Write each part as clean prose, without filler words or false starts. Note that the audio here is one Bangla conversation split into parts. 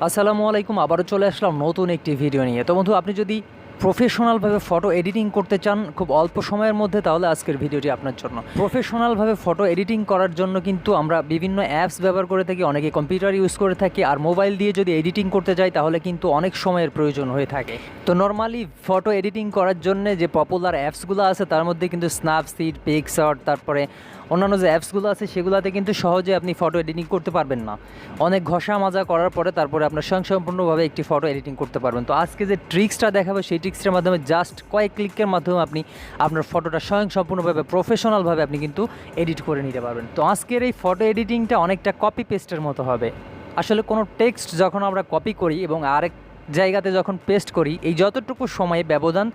আসসালামু আলাইকুম। আবারও চলে আসলাম নতুন একটি ভিডিও নিয়ে। তো বন্ধু, আপনি যদি প্রফেশনালভাবে ফটো এডিটিং করতে চান খুব অল্প সময়ের মধ্যে, তাহলে আজকের ভিডিওটি আপনার জন্য। প্রফেশনালভাবে ফটো এডিটিং করার জন্য কিন্তু আমরা বিভিন্ন অ্যাপস ব্যবহার করে থাকি, অনেকে কম্পিউটার ইউজ করে থাকি, আর মোবাইল দিয়ে যদি এডিটিং করতে যাই তাহলে কিন্তু অনেক সময়ের প্রয়োজন হয়ে থাকে। তো নর্মালি ফটো এডিটিং করার জন্য যে পপুলার অ্যাপসগুলো আছে তার মধ্যে কিন্তু স্ন্যাপসিড, পিক্সআর্ট, তারপরে অন্যান্য যে অ্যাপসগুলো আছে সেগুলোতে কিন্তু সহজে আপনি ফটো এডিটিং করতে পারবেন না। অনেক ঘষা মাজা করার পরে তারপরে আপনার স্বয়ংসম্পূর্ণভাবে একটি ফটো এডিটিং করতে পারবেন। তো আজকে যে ট্রিক্সটা দেখাবো সেই ট্রিক্সটার মাধ্যমে জাস্ট কয়েক ক্লিকের মাধ্যমে আপনি আপনার ফটোটা স্বয়ংসম্পূর্ণভাবে প্রফেশনালভাবে আপনি কিন্তু এডিট করে নিতে পারবেন। তো আজকের এই ফটো এডিটিংটা অনেকটা কপি পেস্টের মতো হবে। আসলে কোনো টেক্সট যখন আমরা কপি করি এবং আরেক জায়গাতে যখন পেস্ট করি, এই যতটুকু সময় ব্যবধান,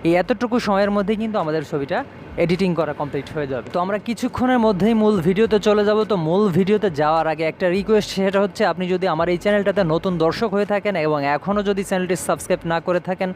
এই এতটুকু সময়ের মধ্যেই কিন্তু আমাদের ছবিটা এডিটিং করা কমপ্লিট হয়ে যাবে। তো আমরা কিছুক্ষণের মধ্যেই মূল ভিডিওতে চলে যাব। তো মূল ভিডিওতে যাওয়ার আগে একটা রিকোয়েস্ট, সেটা হচ্ছে আপনি যদি আমার এই চ্যানেলটাতে নতুন দর্শক হয়ে থাকেন এবং এখনও যদি চ্যানেলটি সাবস্ক্রাইব না করে থাকেন,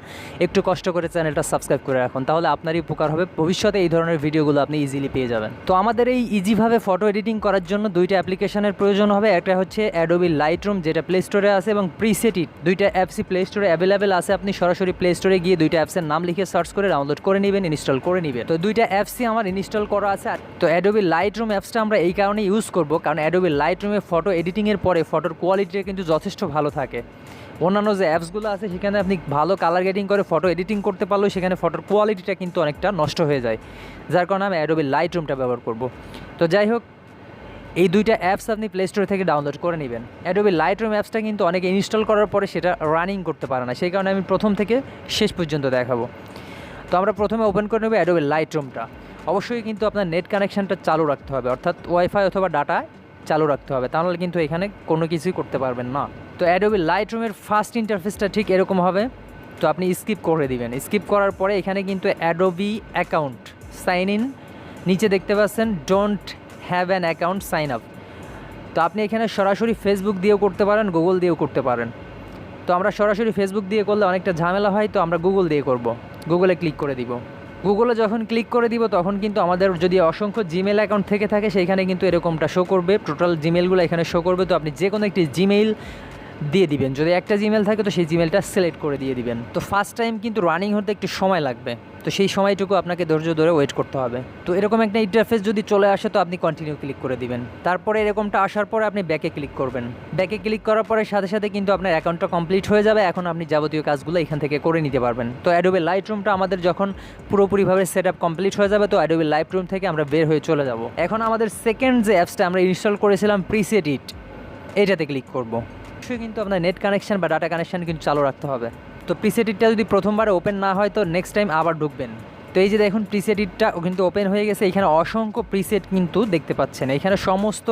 একটু কষ্ট করে চ্যানেলটা সাবস্ক্রাইব করে রাখুন, তাহলে আপনারই উপকার হবে। ভবিষ্যতে এই ধরনের ভিডিওগুলো আপনি ইজিলি পেয়ে যাবেন। তো আমাদের এই ইজিভাবে ফটো এডিটিং করার জন্য দুইটা অ্যাপ্লিকেশনের প্রয়োজন হবে। একটা হচ্ছে অ্যাডোবি লাইটরুম, যেটা প্লে স্টোরে আছে, এবং প্রিসেটিট, দুইটা অ্যাপসই প্লে স্টোরে অ্যাভেলেবেল আছে। আপনি সরাসরি প্লে স্টোরে গিয়ে দুইটা অ্যাপসের নাম লিখে সার্চ করে ডাউনলোড করে নেবেন, ইনস্টল করে নেবেন। তো দুইটা অ্যাপসই আমার ইনস্টল করা আছে। তো অ্যাডোবি লাইটরুম অ্যাপসটা আমরা এই কারণে ইউজ করব, কারণ অ্যাডোবি লাইটরুমে ফটো এডিটিংয়ের পরে ফটোর কোয়ালিটিটা কিন্তু যথেষ্ট ভালো থাকে। অন্যান্য যে অ্যাপসগুলো আছে সেখানে আপনি ভালো কালার গ্রেডিং করে ফটো এডিটিং করতে পারলেও সেখানে ফটোর কোয়ালিটিটা কিন্তু অনেকটা নষ্ট হয়ে যায়, যার কারণে আমি অ্যাডোবি লাইটরুমটা ব্যবহার করব। তো যাই হোক, এই দুইটা অ্যাপস আপনি প্লে স্টোর থেকে ডাউনলোড করে নেবেন। অ্যাডোবি লাইটরুম অ্যাপসটা কিন্তু অনেকে ইনস্টল করার পরে সেটা রানিং করতে পারে না, সেই কারণে আমি প্রথম থেকে শেষ পর্যন্ত দেখাবো। তো আমরা প্রথমে ওপেন করে নেব অ্যাডোবি লাইটরুমটা। অবশ্যই কিন্তু আপনার নেট কানেকশানটা চালু রাখতে হবে, অর্থাৎ ওয়াইফাই অথবা ডাটা চালু রাখতে হবে, তাহলে কিন্তু এখানে কোনো কিছুই করতে পারবেন না। তো অ্যাডোবি লাইটরুমের ফার্স্ট ইন্টারফেসটা ঠিক এরকম হবে। তো আপনি স্কিপ করে দিবেন। স্কিপ করার পরে এখানে কিন্তু অ্যাডোবি অ্যাকাউন্ট সাইন ইন, নিচে দেখতে পাচ্ছেন don't have an account sign up. তো আপনি এখানে সরাসরি ফেসবুক দিয়েও করতে পারেন, গুগল দিয়েও করতে পারেন। তো আমরা সরাসরি ফেসবুক দিয়ে করলে অনেকটা ঝামেলা হয়, তো আমরা গুগল দিয়ে করব। গুগলে ক্লিক করে দিব। গুগলে যখন ক্লিক করে দিব তখন কিন্তু আমাদের যদি অসংখ্য জিমেল অ্যাকাউন্ট থেকে থাকে সেইখানে কিন্তু এরকমটা শো করবে, টোটাল জিমেলগুলো এখানে শো করবে। তো আপনি যে কোনো একটি জিমেইল দিয়ে দিবেন। যদি একটা জিমেল থাকে তো সেই জিমেলটা সিলেক্ট করে দিয়ে দিবেন। তো ফার্স্ট টাইম কিন্তু রানিং হতে একটু সময় লাগবে, তো সেই সময়টুকু আপনাকে ধৈর্য ধরে ওয়েট করতে হবে। তো এরকম একটা ইন্টারফেস যদি চলে আসে তো আপনি কন্টিনিউ ক্লিক করে দিবেন। তারপরে এরকমটা আসার পরে আপনি ব্যাকে ক্লিক করবেন। ব্যাকে ক্লিক করার পরে সাথে সাথে কিন্তু আপনার অ্যাকাউন্টটা কমপ্লিট হয়ে যাবে। এখন আপনি যাবতীয় কাজগুলো এখান থেকে করে নিতে পারবেন। তো অ্যাডোবি লাইটরুমটা আমাদের যখন পুরোপুরিভাবে সেট আপ কমপ্লিট হয়ে যাবে, তো অ্যাডোবি লাইটরুম থেকে আমরা বের হয়ে চলে যাব। এখন আমাদের সেকেন্ড যে অ্যাপসটা আমরা ইনস্টল করেছিলাম প্রিসেটিট, এটাতে ক্লিক করব। অবশ্যই কিন্তু আপনার নেট কানেকশান বা ডাটা কানেকশান কিন্তু চালু রাখতে হবে। তো প্রিসেটিটটা যদি প্রথমবারে ওপেন না হয় তো নেক্সট টাইম আবার ঢুকবেন। তো এই যে দেখুন প্রিসেটিটটা কিন্তু ওপেন হয়ে গেছে। এখানে অসংখ্য প্রিসেট কিন্তু দেখতে পাচ্ছেন। এখানে সমস্ত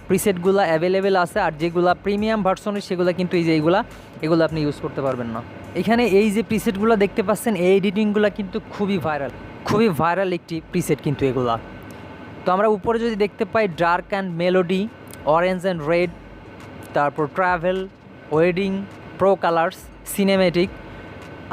প্রিসেটগুলো অ্যাভেলেবেল আছে, আর যেগুলো প্রিমিয়াম ভার্সনের সেগুলো কিন্তু এই যে এগুলো আপনি ইউজ করতে পারবেন না। এখানে এই যে প্রিসেটগুলো দেখতে পাচ্ছেন, এই এডিটিংগুলো কিন্তু খুবই ভাইরাল একটি প্রিসেট কিন্তু এগুলা। তো আমরা উপরে যদি দেখতে পাই dark and melody, orange and red, তারপর travel, wedding, pro colours, cinematic,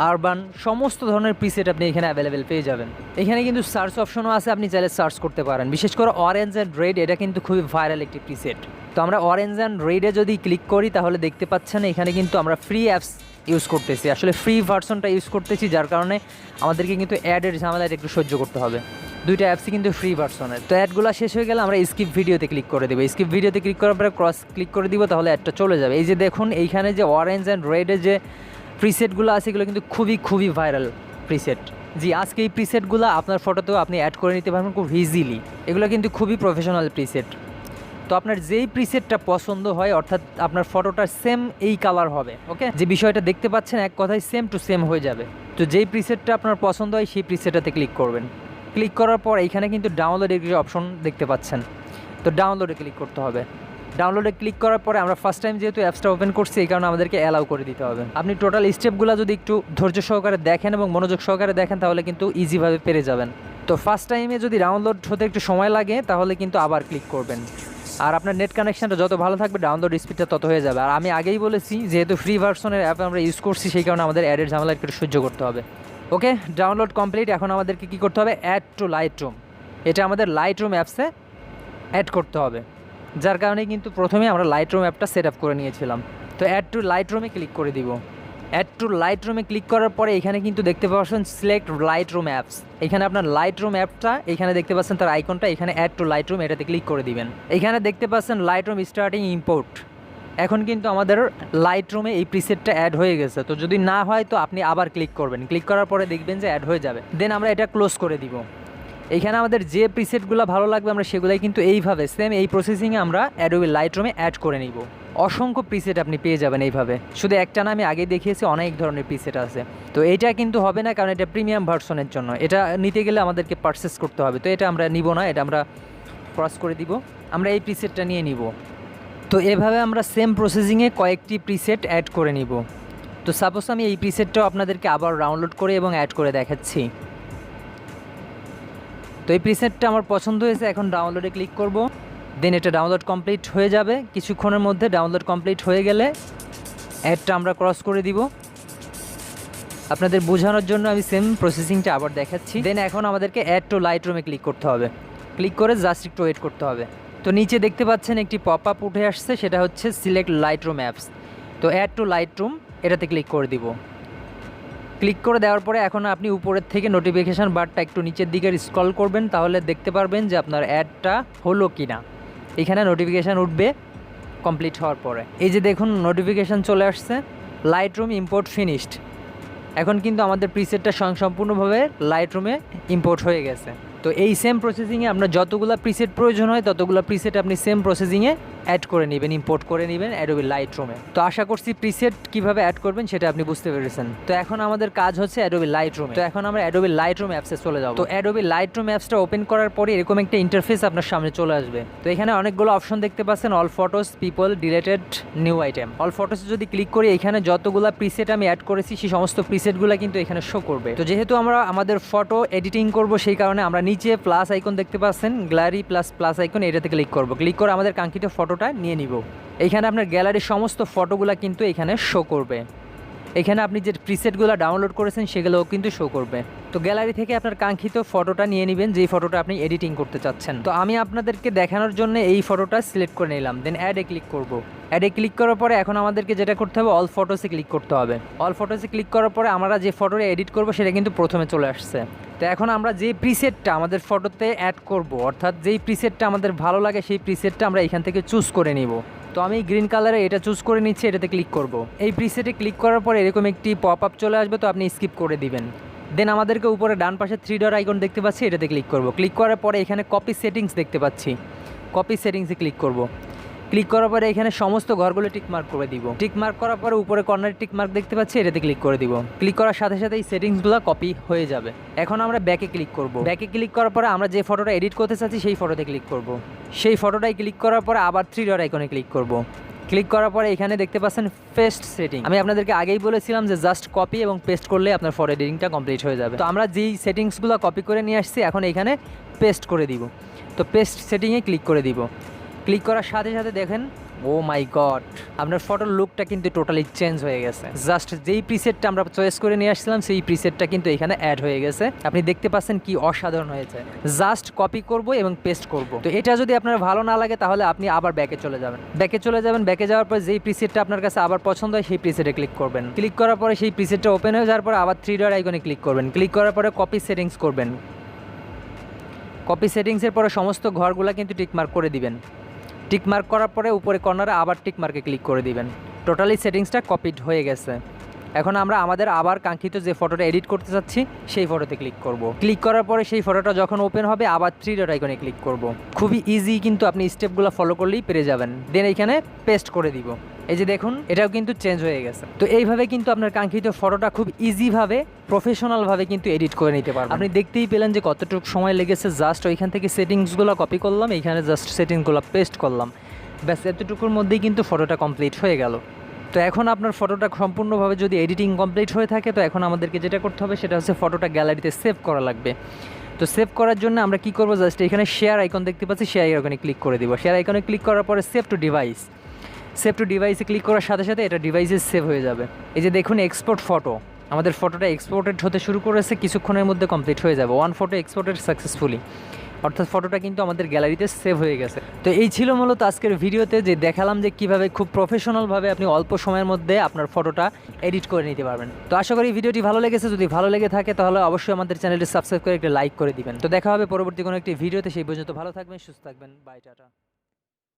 urban, সমস্ত ধরনের প্রিসেট আপনি এখানে অ্যাভেলেবেল পেয়ে যাবেন। এখানে কিন্তু সার্চ অপশনও আছে, আপনি চাইলে সার্চ করতে পারেন। বিশেষ করে অরেঞ্জ অ্যান্ড রেড, এটা কিন্তু খুবই ভাইরাল একটি প্রিসেট। তো আমরা অরেঞ্জ অ্যান্ড রেডে যদি ক্লিক করি তাহলে দেখতে পাচ্ছেন এখানে কিন্তু আমরা ফ্রি অ্যাপস ইউজ করতেছি, আসলে ফ্রি ভার্সনটা ইউজ করতেছি, যার কারণে আমাদেরকে কিন্তু অ্যাডের ঝামেলাটা একটু সহ্য করতে হবে। দুইটা অ্যাপসই কিন্তু ফ্রি ভার্সনের। তো অ্যাডগুলো শেষ হয়ে গেলে আমরা স্কিপ ভিডিওতে ক্লিক করে দেবো। স্কিপ ভিডিওতে ক্লিক করার পরে ক্রস ক্লিক করে দিব, তাহলে অ্যাডটা চলে যাবে। এই যে দেখুন এইখানে যে অরেঞ্জ অ্যান্ড রেডের যে প্রিসেটগুলো আছে এগুলো কিন্তু খুবই ভাইরাল প্রিসেট। জি, আজকে এই প্রিসেটগুলো আপনার ফটোতেও আপনি অ্যাড করে নিতে পারবেন খুব ইজিলি। এগুলো কিন্তু খুবই প্রফেশনাল প্রিসেট। তো আপনার যেই প্রিসেটটা পছন্দ হয়, অর্থাৎ আপনার ফটোটা সেম এই কালার হবে, ওকে, যে বিষয়টা দেখতে পাচ্ছেন এক কথায় সেম টু সেম হয়ে যাবে। তো যেই প্রিসেটটা আপনার পছন্দ হয় সেই প্রিসেটটাতে ক্লিক করবেন। ক্লিক করার পর এইখানে কিন্তু ডাউনলোডের কিছু অপশন দেখতে পাচ্ছেন। তো ডাউনলোডে ক্লিক করতে হবে। ডাউনলোডে ক্লিক করার পরে আমরা ফার্স্ট টাইম যেহেতু অ্যাপসটা ওপেন করছি এই কারণে আমাদেরকে অ্যালাউ করে দিতে হবে। আপনি টোটাল স্টেপগুলো যদি একটু ধৈর্য সহকারে দেখেন এবং মনোযোগ সহকারে দেখেন তাহলে কিন্তু ইজিভাবে পেরে যাবেন। তো ফার্স্ট টাইমে যদি ডাউনলোড হতে একটু সময় লাগে তাহলে কিন্তু আবার ক্লিক করবেন। আর আপনার নেট কানেকশানটা যত ভালো থাকবে ডাউনলোড স্পিডটা তত হয়ে যাবে। আর আমি আগেই বলেছি যেহেতু ফ্রি ভার্সনের অ্যাপ আমরা ইউজ করছি সেই কারণে আমাদের অ্যাডের ঝামেলা একটু সহ্য করতে হবে। ওকে, ডাউনলোড কমপ্লিট। এখন আমাদেরকে কী করতে হবে, অ্যাড টু লাইটরুম, এটা আমাদের লাইটরুম অ্যাপসে অ্যাড করতে হবে। যার কারণে কিন্তু প্রথমে আমরা লাইটরুম অ্যাপটা সেট আপ করে নিয়েছিলাম। তো অ্যাড টু লাইট রুমে ক্লিক করে দিব। অ্যাড টু লাইট রুমে ক্লিক করার পরে এখানে কিন্তু দেখতে পাচ্ছেন সিলেক্ট লাইট রুম অ্যাপস। এখানে আপনার লাইট রুম অ্যাপটা এখানে দেখতে পাচ্ছেন তার আইকনটা, এখানে অ্যাড টু লাইট রুম এটাতে ক্লিক করে দিবেন। এখানে দেখতে পাচ্ছেন লাইট রুম স্টার্টিং ইম্পোর্ট। এখন কিন্তু আমাদের লাইট রুমে এই প্রিসেটটা অ্যাড হয়ে গেছে। তো যদি না হয় তো আপনি আবার ক্লিক করবেন, ক্লিক করার পরে দেখবেন যে অ্যাড হয়ে যাবে। দেন আমরা এটা ক্লোজ করে দিব। এখানে আমাদের যে প্রিসেটগুলো ভালো লাগবে আমরা সেগুলাই কিন্তু এইভাবে সেম এই প্রসেসিংয়ে আমরা অ্যাডোবি লাইট রুমে অ্যাড করে নিব। অসংখ্য প্রিসেট আপনি পেয়ে যাবেন এইভাবে, শুধু একটা না, আমি আগেই দেখিয়েছি অনেক ধরনের প্রিসেট আছে। তো এটা কিন্তু হবে না, কারণ এটা প্রিমিয়াম ভার্সনের জন্য, এটা নিতে গেলে আমাদেরকে পারচেস করতে হবে। তো এটা আমরা নিব না, এটা আমরা ক্রস করে দিব, আমরা এই প্রিসেটটা নিয়ে নিব। তো এভাবে আমরা সেম প্রসেসিংয়ে কয়েকটি প্রিসেট অ্যাড করে নিব। তো সাপোজ আমি এই প্রিসেটটাও আপনাদেরকে আবার ডাউনলোড করে এবং অ্যাড করে দেখাচ্ছি। তো এই প্রিসেটটা আমার পছন্দ হয়েছে, এখন ডাউনলোডে ক্লিক করব। দেন এটা ডাউনলোড কমপ্লিট হয়ে যাবে, কিছুক্ষণের মধ্যে ডাউনলোড কমপ্লিট হয়ে গেলে অ্যাডটা আমরা ক্রস করে দিব। আপনাদের বোঝানোর জন্য আমি সেম প্রসেসিংটা আবার দেখাচ্ছি। দেন এখন আমাদেরকে অ্যাড টু লাইট রুমে ক্লিক করতে হবে, ক্লিক করে জাস্ট একটু ওয়েট করতে হবে। তো নিচে দেখতে পাচ্ছেন একটি পপ আপ উঠে আসছে, সেটা হচ্ছে সিলেক্ট লাইট রুম অ্যাপস। তো অ্যাড টু লাইট রুম এটাতে ক্লিক করে দিব। ক্লিক করে দেওয়ার পরে এখন আপনি উপরের থেকে নোটিফিকেশান বারটা একটু নিচের দিকে স্ক্রল করবেন, তাহলে দেখতে পারবেন যে আপনার অ্যাডটা হলো কি না। এখানে নোটিফিকেশান উঠবে কমপ্লিট হওয়ার পরে। এই যে দেখুন নোটিফিকেশান চলে আসছে, লাইট রুম ইম্পোর্ট ফিনিশড। এখন কিন্তু আমাদের প্রিসেটটা সম্পূর্ণভাবে লাইট রুমে ইম্পোর্ট হয়ে গেছে। তো এই সেম প্রসেসিংয়ে আপনার যতগুলো প্রিসেট প্রয়োজন হয় ততগুলো প্রিসেট আপনি সেম প্রসেসিংয়ে অ্যাড করে নেবেন, ইম্পোর্ট করে নেবেন অ্যাডোবি লাইট রুমে। তো আশা করছি প্রিসেট কীভাবে অ্যাড করবেন সেটা আপনি বুঝতে পেরেছেন। তো এখন আমাদের কাজ হচ্ছে অ্যাডোবি লাইট রুমে। তো এখন আমরা অ্যাডোবি লাইট রুম অ্যাপসে চলে যাব। তো অ্যাডোবি লাইট রুম অ্যাপসটা ওপেন করার পরে এরকম একটা ইন্টারফেস আপনার সামনে চলে আসবে। তো এখানে অনেকগুলো অপশন দেখতে পাচ্ছেন, all photos, people, deleted, new item. All ফটোসে যদি ক্লিক করি এখানে যতগুলো প্রিসেট আমি অ্যাড করেছি সেই সমস্ত প্রিসেটগুলো কিন্তু এখানে শো করবে। তো যেহেতু আমরা আমাদের ফটো এডিটিং করব সেই কারণে আমরা নিচে প্লাস আইকন দেখতে পাচ্ছেন, গ্যালারি প্লাস আইকন, এটাতে ক্লিক করব। ক্লিক করে আমাদের কাঙ্ক্ষিত ফটোটা নিয়ে নিব। এইখানে আপনার গ্যালারির সমস্ত ফটোগুলো কিন্তু এখানে শো করবে। এখানে আপনি যে প্রিসেটগুলো ডাউনলোড করেছেন সেগুলোও কিন্তু শো করবে। তো গ্যালারি থেকে আপনার কাঙ্ক্ষিত ফটোটা নিয়ে নেবেন, যেই ফটোটা আপনি এডিটিং করতে চাচ্ছেন। তো আমি আপনাদেরকে দেখানোর জন্য এই ফটোটা সিলেক্ট করে নিলাম, দেন অ্যাডে ক্লিক করব। অ্যাডে ক্লিক করার পরে এখন আমাদেরকে যেটা করতে হবে, অল ফটোসে ক্লিক করতে হবে। অল ফটোসে ক্লিক করার পরে আমরা যে ফটোটা এডিট করব সেটা কিন্তু প্রথমে চলে আসছে। তো এখন আমরা যে প্রিসেটটা আমাদের ফটোতে অ্যাড করব, অর্থাৎ যেই প্রিসেটটা আমাদের ভালো লাগে সেই প্রিসেটটা আমরা এখান থেকে চুজ করে নিব। তো আমি গ্রিন কালারে এটা চুজ করে নিচ্ছি, এটাতে ক্লিক করব। এই প্রিসেটে ক্লিক করার পরে এরকম একটি পপ আপ চলে আসবে, তো আপনি স্কিপ করে দিবেন। দেন আমাদেরকে উপরে ডান পাশে 3 ডট আইকন দেখতে পাচ্ছি, এটাতে ক্লিক করব। ক্লিক করার পরে এখানে কপি সেটিংস দেখতে পাচ্ছি, কপি সেটিংসে ক্লিক করব। ক্লিক করার পরে এখানে সমস্ত ঘরগুলো টিকমার্ক করে দিব। টিকমার্ক করার পরে উপরে কর্নারে টিকমার্ক দেখতে পাচ্ছি, এটাতে ক্লিক করে দিব। ক্লিক করার সাথে সাথে এই সেটিংসগুলো কপি হয়ে যাবে। এখন আমরা ব্যাকে ক্লিক করব। ব্যাকে ক্লিক করার পরে আমরা যে ফটোটা এডিট করতে চাচ্ছি সেই ফটোতে ক্লিক করব। সেই ফটোটাই ক্লিক করার পরে আবার 3 ডট আইকনে ক্লিক করব। ক্লিক করার পরে এখানে দেখতে পাচ্ছেন পেস্ট সেটিং। আমি আপনাদেরকে আগেই বলেছিলাম যে জাস্ট কপি এবং পেস্ট করলে আপনার ফটো এডিটিংটা কমপ্লিট হয়ে যাবে। তো আমরা যেই সেটিংসগুলো কপি করে নিয়ে আসছি এখন এখানে পেস্ট করে দিব। তো পেস্ট সেটিংয়ে ক্লিক করে দিব। ক্লিক করার সাথে সাথে দেখেন, ও মাই গড, আপনার ফটোর লুকটা কিন্তু টোটালি চেঞ্জ হয়ে গেছে। জাস্ট যেই প্রিসেটটা আমরা চয়েস করে নিয়ে আসছিলাম সেই প্রিসেটটা কিন্তু এখানে অ্যাড হয়ে গেছে। আপনি দেখতে পাচ্ছেন কি অসাধারণ হয়েছে। জাস্ট কপি করব এবং পেস্ট করব। তো এটা যদি আপনার ভালো না লাগে তাহলে আপনি আবার ব্যাকে চলে যাবেন। ব্যাকে যাওয়ার পর যেই প্রিসেটটা আপনার কাছে আবার পছন্দ হয় সেই প্রিসেটে ক্লিক করবেন। ক্লিক করার পরে সেই প্রিসেটটা ওপেন হয়ে যাওয়ার পর আবার 3 ডট আইকনে ক্লিক করবেন। ক্লিক করার পরে কপি সেটিংস করবেন। কপি সেটিংসের পরে সমস্ত ঘরগুলো কিন্তু টিকমার্ক করে দিবেন। টিকমার্ক করার পরে উপরে কর্নারে আবার টিকমার্কে ক্লিক করে দিবেন। টোটালি সেটিংসটা কপিড হয়ে গেছে। এখন আমরা আমাদের আবার কাঙ্ক্ষিত যে ফটোটা এডিট করতে চাচ্ছি সেই ফটোতে ক্লিক করব। ক্লিক করার পরে সেই ফটোটা যখন ওপেন হবে আবার 3 ডট আইকনে ক্লিক করব। খুবই ইজি, কিন্তু আপনি স্টেপগুলো ফলো করলেই পেরে যাবেন। দেন এখানে পেস্ট করে দিব। এই যে দেখুন এটাও কিন্তু চেঞ্জ হয়ে গেছে। তো এইভাবে কিন্তু আপনার কাঙ্ক্ষিত ফটোটা খুব ইজিভাবে প্রফেশনালভাবে কিন্তু এডিট করে নিতে পারবেন। আপনি দেখতেই পেলেন যে কতটুকু সময় লেগেছে। জাস্ট ওইখান থেকে সেটিংসগুলো কপি করলাম, এইখানে জাস্ট সেটিংসগুলো পেস্ট করলাম, ব্যাস এতটুকুর মধ্যেই কিন্তু ফটোটা কমপ্লিট হয়ে গেল। তো এখন আপনার ফটোটা সম্পূর্ণভাবে যদি এডিটিং কমপ্লিট হয়ে থাকে তো এখন আমাদেরকে যেটা করতে হবে সেটা হচ্ছে ফটোটা গ্যালারিতে সেভ করা লাগবে। তো সেভ করার জন্য আমরা কি করব, জাস্ট এখানে শেয়ার আইকন দেখতে পাচ্ছি, শেয়ার আইকনে ক্লিক করে দিব। শেয়ার আইকনে ক্লিক করার পরে save two device, save two ডিভাইসে ক্লিক করার সাথে সাথে এটা ডিভাইসে সেভ হয়ে যাবে। এই যে দেখুন এক্সপোর্ট ফটো, আমাদের ফটোটা এক্সপোর্টেড হতে শুরু করেছে, কিছুক্ষণের মধ্যে কমপ্লিট হয়ে যাবে। 1 ফটো এক্সপোর্টেড সাকসেসফুলি। অর্থাৎ ফটোটা কিন্তু আমাদের গ্যালারিতে সেভ হয়ে গেছে। তো এই ছিল মূলত আজকের ভিডিওতে, যে দেখালাম যে কীভাবে খুব প্রফেশনালভাবে আপনি অল্প সময়ের মধ্যে আপনার ফটোটা এডিট করে নিতে পারবেন। তো আশা করি ভিডিওটি ভালো লেগেছে। যদি ভালো লেগে থাকে তাহলে অবশ্যই আমাদের চ্যানেলটি সাবস্ক্রাইব করে একটা লাইক করে দিবেন। তো দেখা হবে পরবর্তী কোনো একটি ভিডিওতে। সেই পর্যন্ত ভালো থাকবেন, সুস্থ থাকবেন। Bye, tata.